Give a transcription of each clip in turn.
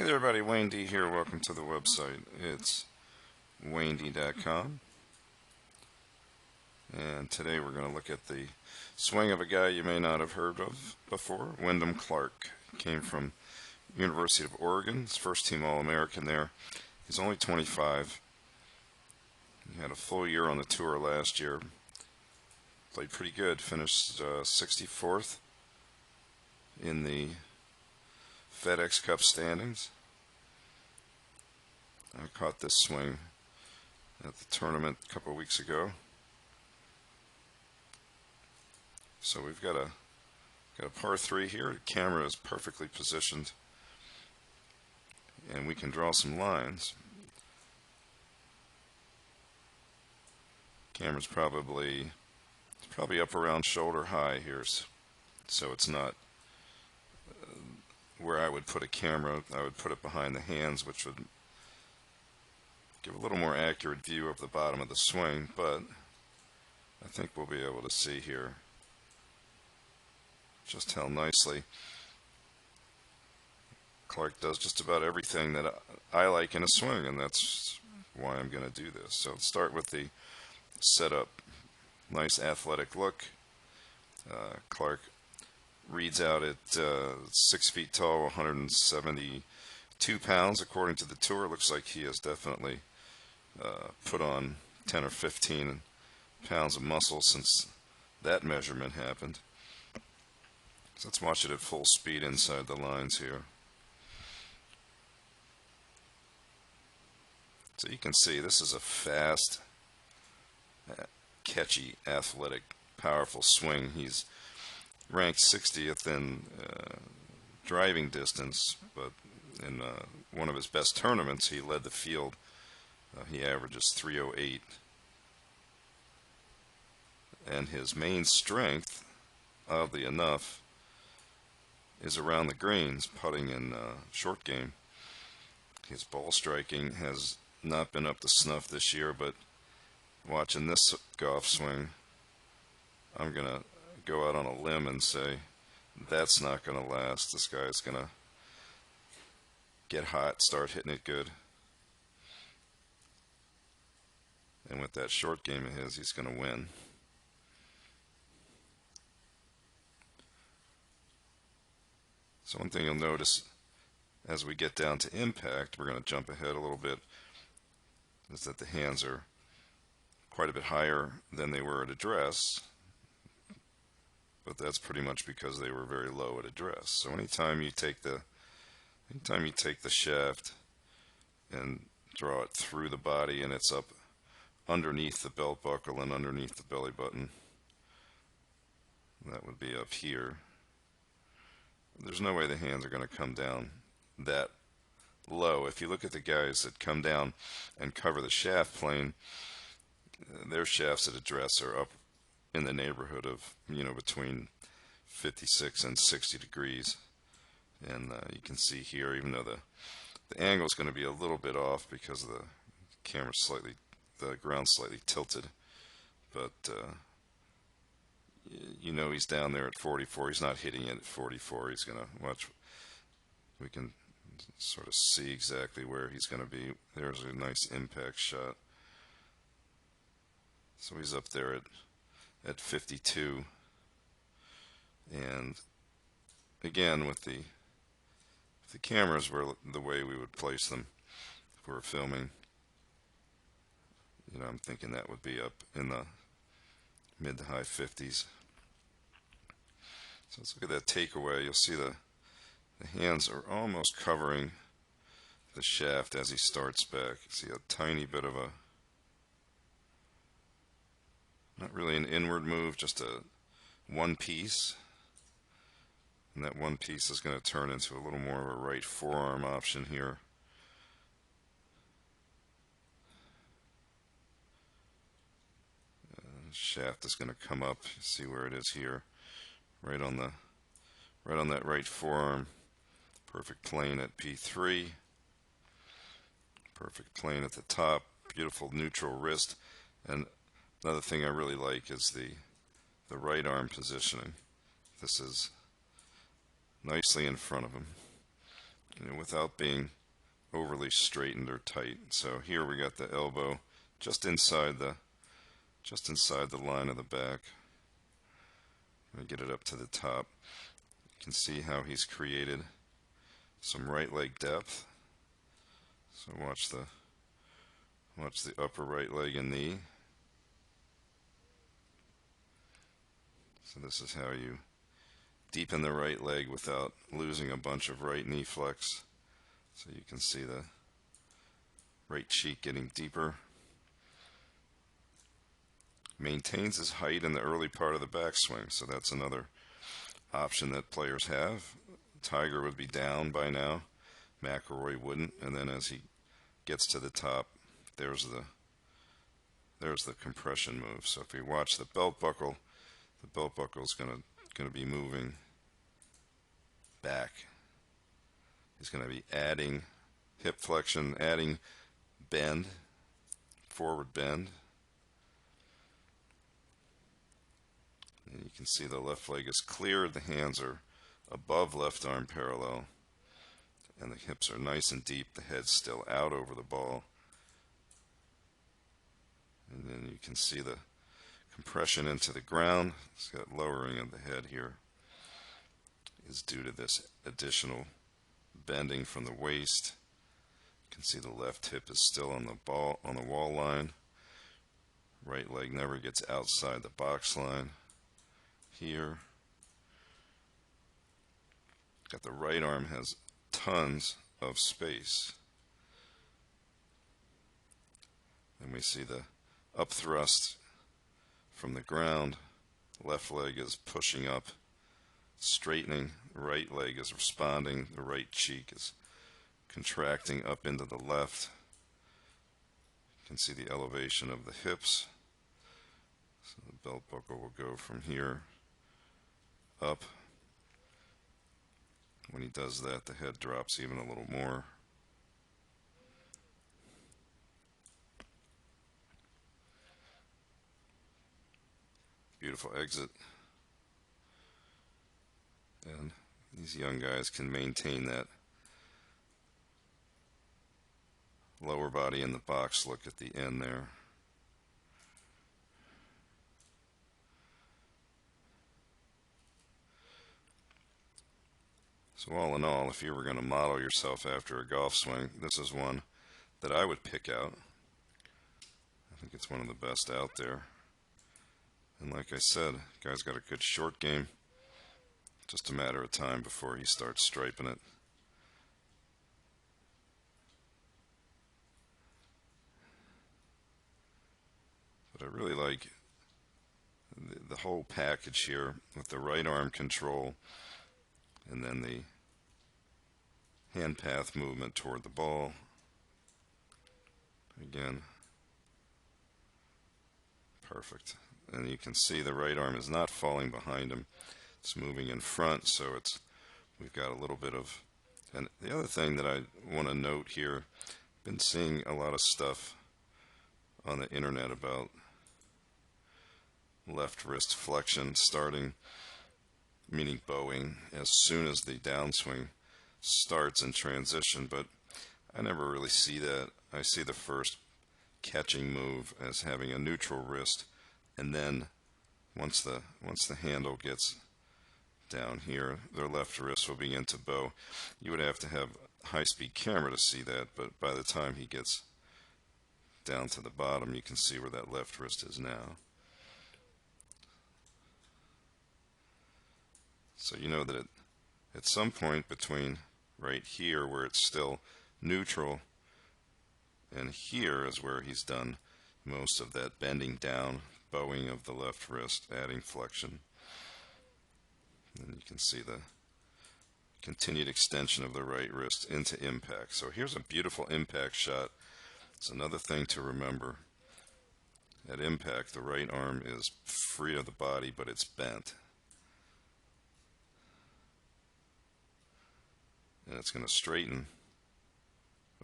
Hey there everybody, Wayne D here. Welcome to the website. It's WayneD.com, and today we're going to look at the swing of a guy you may not have heard of before. Wyndham Clark came from University of Oregon. He's first team All-American there. He's only 25. He had a full year on the tour last year. Played pretty good. Finished 64th in the FedEx Cup standings. I caught this swing at the tournament a couple of weeks ago. So we've got a par 3 here. The camera is perfectly positioned, and we can draw some lines. Camera's probably up around shoulder high here, so it's not where I would put a camera. I would put it behind the hands, which would give a little more accurate view of the bottom of the swing, but I think we'll be able to see here just how nicely Clark does just about everything that I like in a swing, and that's why I'm going to do this. So let's start with the setup. Nice athletic look. Clark reads out at 6 feet tall, 172 pounds according to the tour. Looks like he has definitely put on 10 or 15 pounds of muscle since that measurement happened. So let's watch it at full speed inside the lines here. So you can see this is a fast, catchy, athletic, powerful swing. He's ranked 60th in driving distance, but in one of his best tournaments he led the field. He averages 308, and his main strength, oddly enough, is around the greens, putting in short game. His ball striking has not been up to snuff this year, but watching this golf swing, I'm going to go out on a limb and say that's not going to last. This guy's going to get hot, start hitting it good. And with that short game of his, he's going to win. So one thing you'll notice as we get down to impact, we're going to jump ahead a little bit, is that the hands are quite a bit higher than they were at address. But that's pretty much because they were very low at address. So anytime you take the shaft and draw it through the body and it's up underneath the belt buckle and underneath the belly button, that would be up here. There's no way the hands are going to come down that low. If you look at the guys that come down and cover the shaft plane, their shafts at address are up in the neighborhood of, between 56 and 60 degrees. And you can see here, even though the angle is going to be a little bit off because of the ground's slightly tilted, but he's down there at 44. He's not hitting it at 44. He's going to watch. We can sort of see exactly where he's going to be. There's a nice impact shot. So he's up there at 52. And again, with the cameras were the way we would place them if we were filming, I'm thinking that would be up in the mid to high 50s. So let's look at that takeaway. You'll see the hands are almost covering the shaft as he starts back. You see a tiny bit of not really an inward move, just a one piece. And that one piece is going to turn into a little more of a right forearm option here. Shaft is going to come up. See where it is here, right on that right forearm. Perfect plane at P3. Perfect plane at the top. Beautiful neutral wrist. And another thing I really like is the right arm positioning. This is nicely in front of him. without being overly straightened or tight. So here we got the elbow just inside the line of the back. Let me get it up to the top. You can see how he's created some right leg depth. So watch the upper right leg and knee. So this is how you deepen the right leg without losing a bunch of right knee flex. So you can see the right cheek getting deeper. Maintains his height in the early part of the backswing, so that's another option that players have. Tiger would be down by now, McIlroy wouldn't, and then as he gets to the top, there's the compression move. So if you watch the belt buckle is going to be moving back. He's going to be adding hip flexion, adding bend, forward bend. And you can see the left leg is clear, the hands are above left arm parallel, and the hips are nice and deep, the head's still out over the ball. And then you can see the compression into the ground. It's got lowering of the head here is due to this additional bending from the waist. You can see the left hip is still on the wall line. Right leg never gets outside the box line. Here, got the right arm has tons of space. And we see the up thrust from the ground. Left leg is pushing up, straightening. The right leg is responding. The right cheek is contracting up into the left. You can see the elevation of the hips. So the belt buckle will go from here up. When he does that, the head drops even a little more. Beautiful exit. And these young guys can maintain that lower body in the box look at the end there. So all in all, if you were going to model yourself after a golf swing, this is one that I would pick out. I think it's one of the best out there. And like I said, guy's got a good short game. Just a matter of time before he starts striping it. But I really like the whole package here with the right arm control and then the hand path movement toward the ball. Again, perfect. And you can see the right arm is not falling behind him. It's moving in front, so we've got a little bit of. And the other thing that I want to note here, been seeing a lot of stuff on the internet about left wrist flexion starting, meaning bowing, as soon as the downswing starts in transition, but I never really see that. I see the first catching move as having a neutral wrist, and then once the handle gets down here, their left wrist will begin to bow. You would have to have a high-speed camera to see that, but by the time he gets down to the bottom, you can see where that left wrist is now. So you know that at some point between right here, where it's still neutral, and here is where he's done most of that bending down, bowing of the left wrist, adding flexion. And you can see the continued extension of the right wrist into impact. So here's a beautiful impact shot. It's another thing to remember. At impact, the right arm is free of the body, but it's bent. And it's going to straighten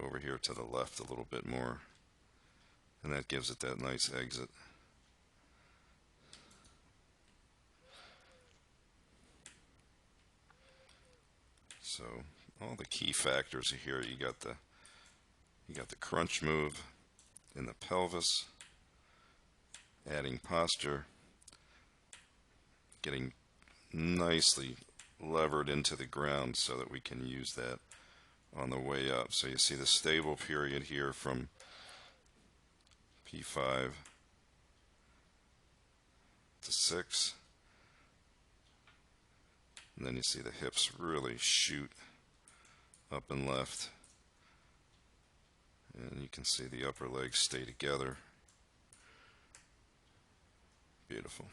over here to the left a little bit more. And that gives it that nice exit. So all the key factors here. You got the crunch move in the pelvis, adding posture, getting nicely levered into the ground so that we can use that on the way up. So you see the stable period here from P5 to 6. And then you see the hips really shoot up and left. And you can see the upper legs stay together. Beautiful.